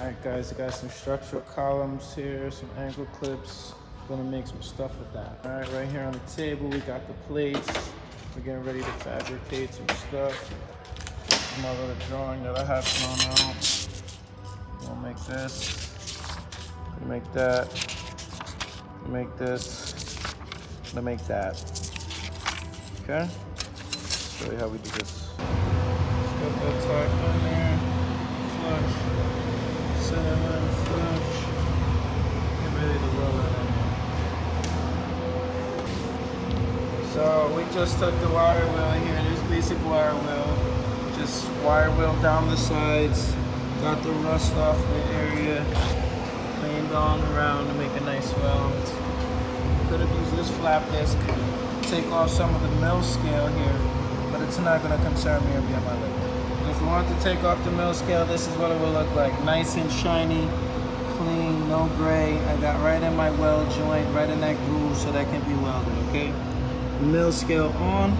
Alright guys, I got some structural columns here, some angle clips. Gonna make some stuff with that. Alright, right here on the table we got the plates. We're getting ready to fabricate some stuff. My little drawing that I have drawn out. We'll make this. We'll make that. We'll make this. We'll make that. Okay? Show you how we do this. Just got that tack on there. Flush. Center line flush. Get ready to roll it in. So we just took the wire wheel here. This basic wire wheel. Just wire wheel down the sides. Got the rust off the area. Cleaned all around to make a nice weld. Could have used this flap disc. Take off some of the mill scale here, but it's not going to concern me or be on my leg. If you want to take off the mill scale, this is what it will look like. Nice and shiny, clean, no gray. I got right in my weld joint, right in that groove, so that can be welded, okay? Mill scale on,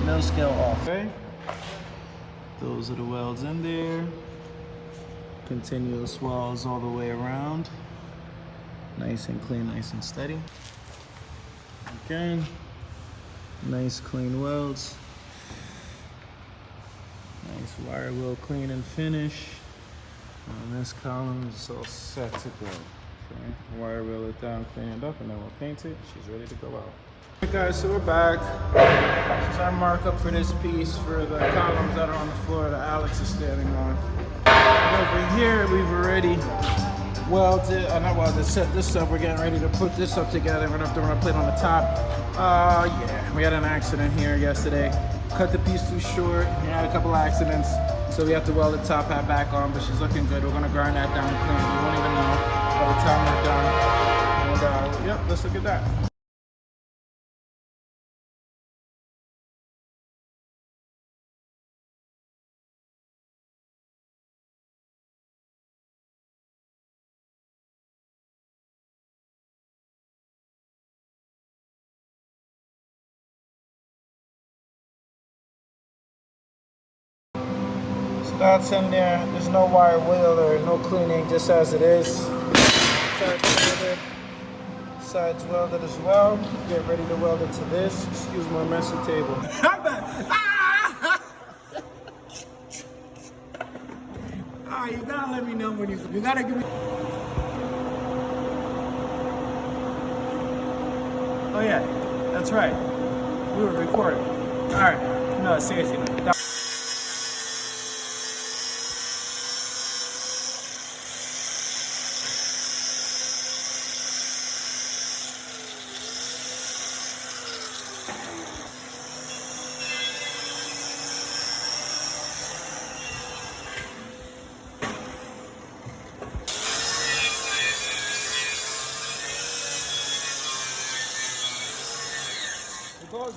mill scale off, okay? Those are the welds in there. Continuous welds all the way around. Nice and clean, nice and steady. Okay. Nice clean welds. Nice wire wheel clean and finish. On this column is all set to go. Okay. Wire wheel it down, clean it up, and then we'll paint it. She's ready to go out. Alright guys, so we're back. This is our markup for this piece for the columns that are on the floor that Alex is standing on. Over here, we've already welded, not welded, set this up. We're getting ready to put this up together. We're gonna have to run a plate on the top. Yeah, we had an accident here yesterday. Cut the piece too short. We had a couple accidents, so we have to weld the top hat back on, but she's looking good. We're gonna grind that down clean. You won't even know by the time we're done. And yep, let's look at that. That's in there. There's no wire wheel or no cleaning, just as it is. Sides welded as well. Get ready to weld it to this. Excuse my messy table. Ah, you gotta let me know when you gotta give me. Oh yeah, that's right. We were recording. All right. No, seriously. No.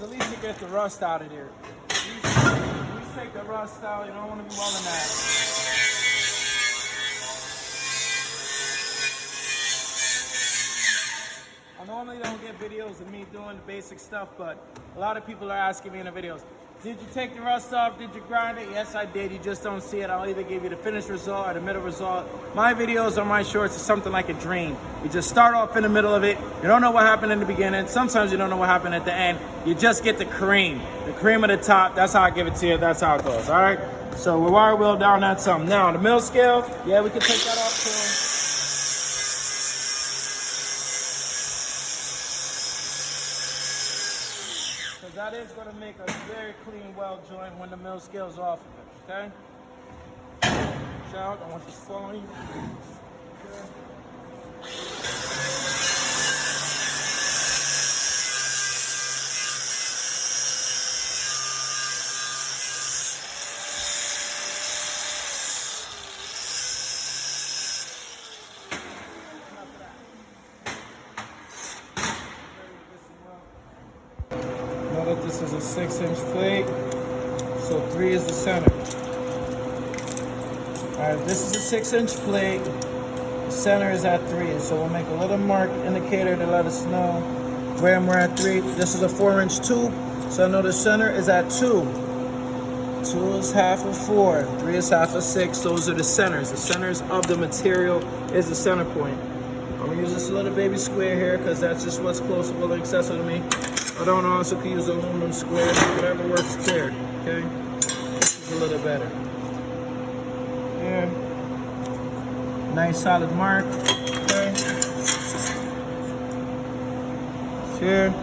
At least to get the rust out of there. At least take the rust out. You don't want to be welding that. I normally don't get videos of me doing the basic stuff, but a lot of people are asking me in the videos, did you take the rust off? Did you grind it? Yes, I did. You just don't see it. I'll either give you the finished result or the middle result. My videos or my shorts is something like a dream. You just start off in the middle of it. You don't know what happened in the beginning. Sometimes you don't know what happened at the end. You just get the cream of the top. That's how I give it to you. That's how it goes. All right. So we're wire wheel down that something. Now the mill scale. Yeah, we can take that off too. That is going to make a very clean weld joint when the mill scale's off of it, okay? Watch out, I want this falling. This is a 6-inch plate, so 3 is the center. Alright, this is a 6-inch plate, the center is at 3, so we'll make a little mark indicator to let us know where we're at 3. This is a 4-inch tube, so I know the center is at 2. 2 is half of 4. 3 is half of 6. Those are the centers. The centers of the material is the center point. I'm gonna use this little baby square here because that's just what's closable and accessible to me. I don't also can use aluminum square, whatever works clear, okay? This is a little better. Yeah. Nice solid mark, okay? Here.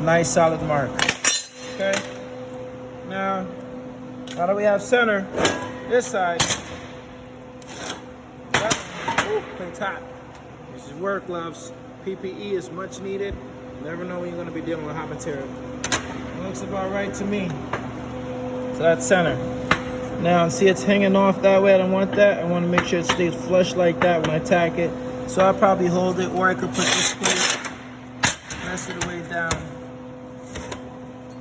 Nice solid mark, okay? Now that we have center, this side, play top. This is work gloves. PPE is much needed. You never know when you're going to be dealing with hot material. It looks about right to me. So that's center. Now, see it's hanging off that way. I don't want that. I want to make sure it stays flush like that when I tack it. So I'll probably hold it, or I could put this plate rest of the way down.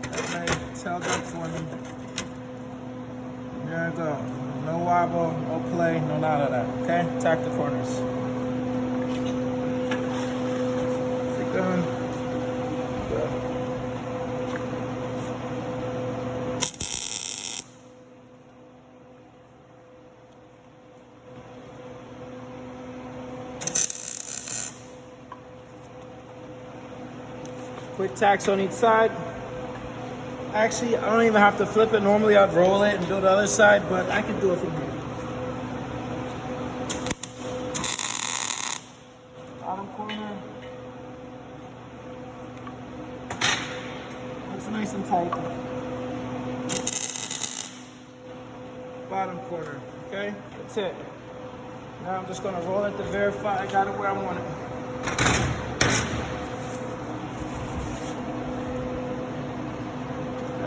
Okay, it's held up for me. There we go. No wobble, no play, no none of that. Okay, tack the corners. Keep going. Good. Quick tacks on each side. Actually, I don't even have to flip it. Normally I'd roll it and do the other side, but I can do it from here. Bottom corner. Looks nice and tight. Bottom corner, okay? That's it. Now I'm just gonna roll it to verify I got it where I want it.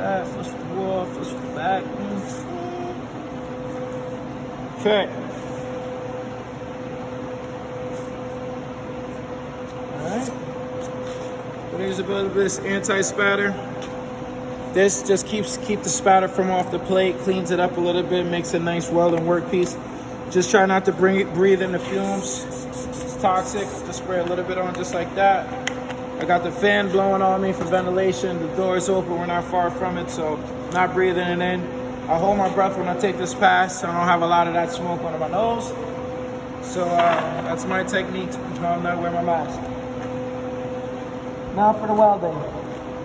Flush with the wall, flush with the back. Okay. Alright. We're gonna use a bit of this anti-spatter. This just keep the spatter from off the plate, cleans it up a little bit, makes a nice welding workpiece. Just try not to breathe in the fumes. It's toxic. Just spray a little bit on just like that. I got the fan blowing on me for ventilation. The door is open. We're not far from it, so I'm not breathing it in. I hold my breath when I take this pass, so I don't have a lot of that smoke under my nose. So that's my technique when I'm not wearing my mask. Now for the welding.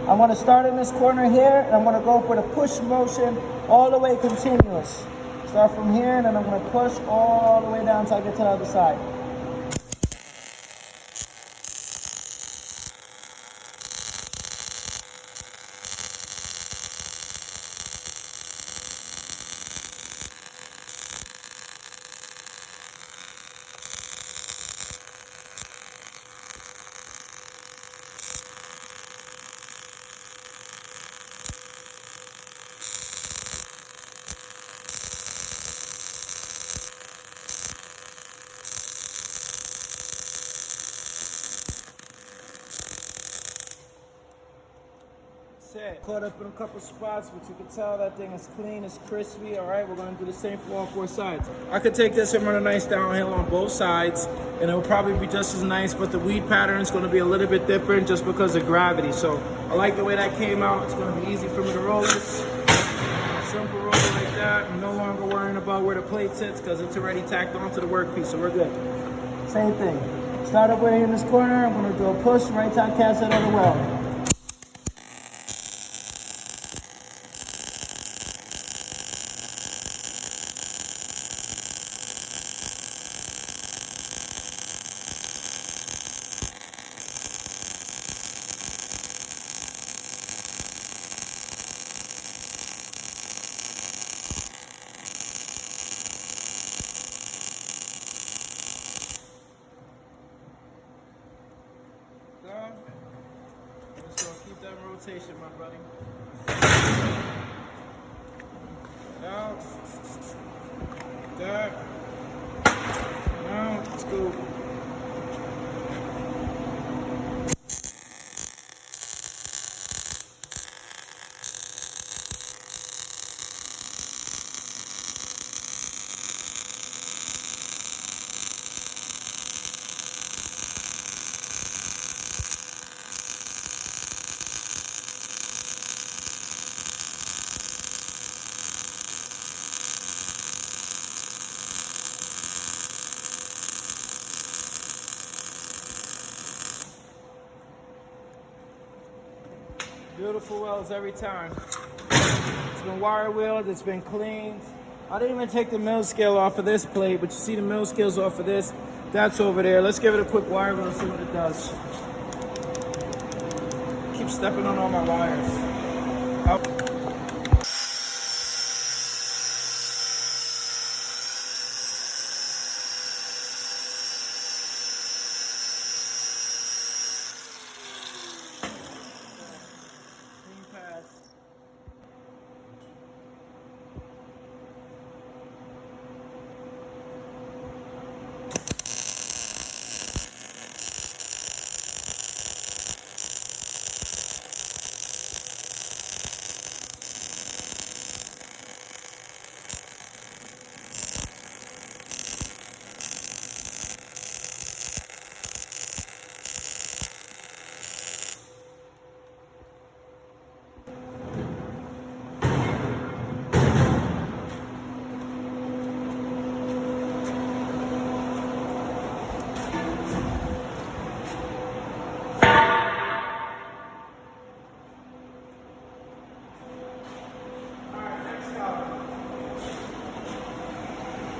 I want to start in this corner here, and I'm going to go for the push motion all the way continuous. Start from here, and then I'm going to push all the way down until I get to the other side. Caught up in a couple spots, but you can tell that thing is clean, it's crispy. All right, we're going to do the same for all 4 sides. I could take this and run a nice downhill on both sides, and it will probably be just as nice, but the weed pattern is going to be a little bit different just because of gravity. So I like the way that came out. It's going to be easy for me to roll this. Simple roll like that. I'm no longer worrying about where the plate sits because it's already tacked onto the workpiece, so we're good. Same thing. Start up right here in this corner. I'm going to do a push, right side cast it on the weld. Just gonna keep that rotation, my buddy. Out. There. Now, let's go. Beautiful welds every time. It's been wire wheeled, it's been cleaned. I didn't even take the mill scale off of this plate, but you see the mill scales off of this. That's over there. Let's give it a quick wire wheel and see what it does. Keep stepping on all my wires. Clean pads.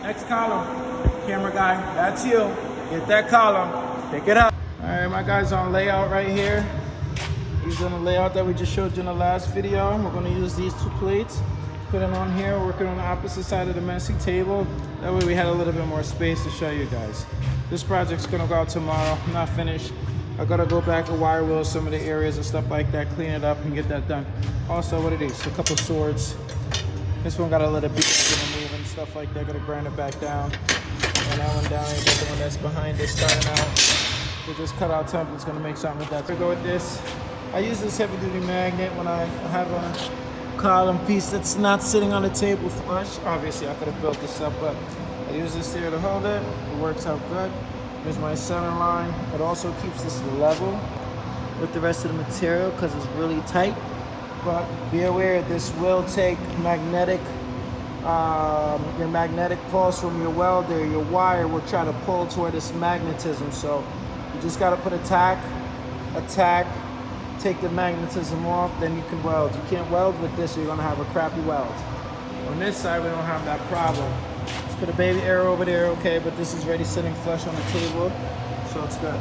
Next column, camera guy, that's you. Get that column, pick it up. All right, my guy's on layout right here. He's on the layout that we just showed you in the last video. We're gonna use these two plates, put it on here, working on the opposite side of the messy table. That way we had a little bit more space to show you guys. This project's gonna go out tomorrow, I'm not finished. I gotta go back and wire wheel some of the areas and stuff like that, clean it up and get that done. Also, what it is, a couple swords. This one got a little bit to move and stuff like that. Gotta grind it back down. And that one down here, the one that's behind it starting out. We just cut out templates, gonna make something with that. To go with this, I use this heavy duty magnet when I have a column piece that's not sitting on the table flush. Obviously I could have built this up, but I use this here to hold it. It works out good. Here's my center line. It also keeps this level with the rest of the material because it's really tight. But be aware, this will take your magnetic pulse from your welder. Your wire will try to pull toward this magnetism. So you just got to put attack, take the magnetism off, then you can weld. You can't weld with this, you're gonna have a crappy weld. On this side, we don't have that problem. Just put a baby arrow over there, okay, but this is already sitting flush on the table, so it's good.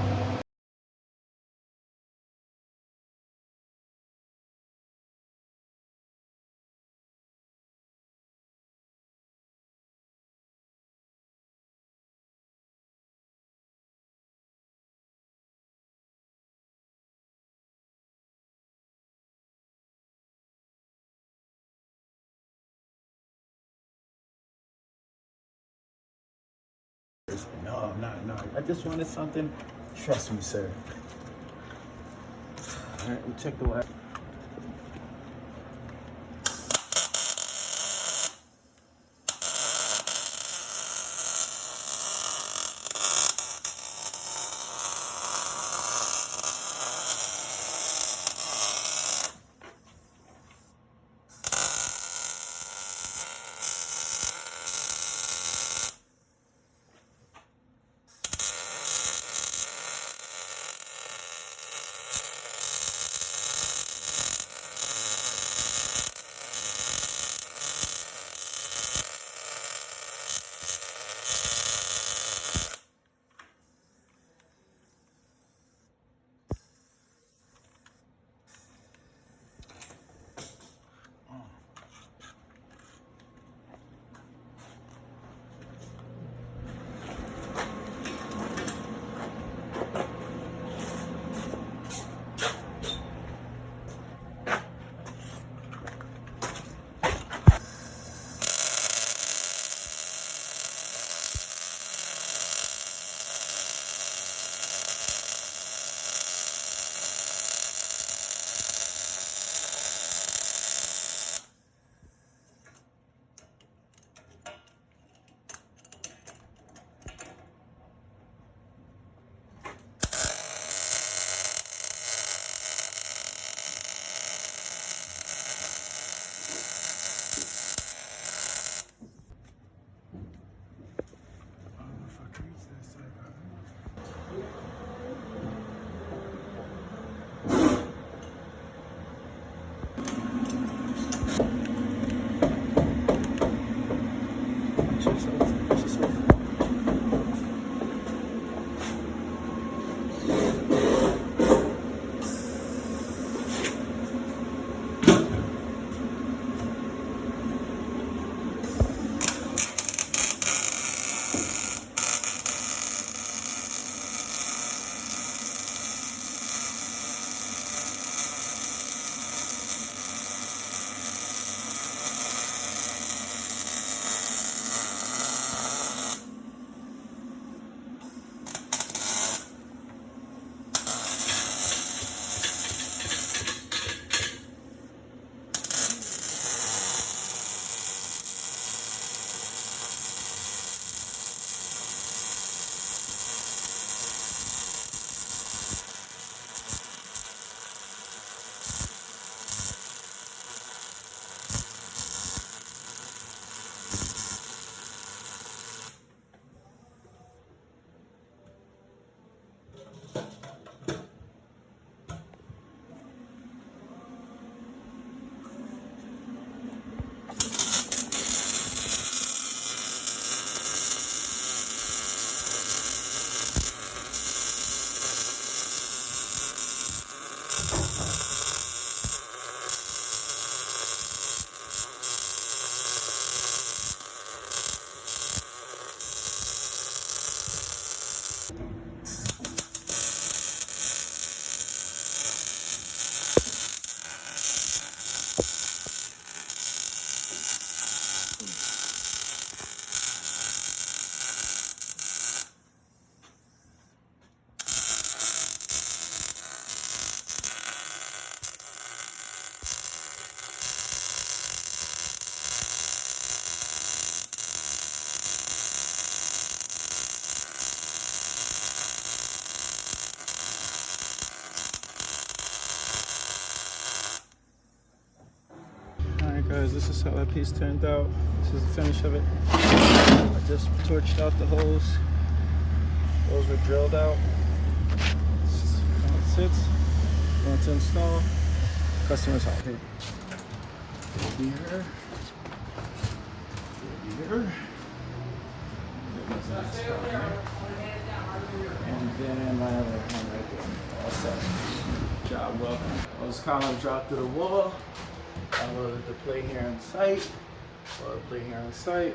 No, no. I just wanted something. Trust me, sir. All right, we check the wire. This is how that piece turned out. This is the finish of it. I just torched out the holes. Those were drilled out. This is how it sits. Going to install. Customer's house. Here. Here. And then my other hand right there. All set. Job well done. Those columns dropped to the wall. I loaded the plate here on site. Loaded the plate here on site.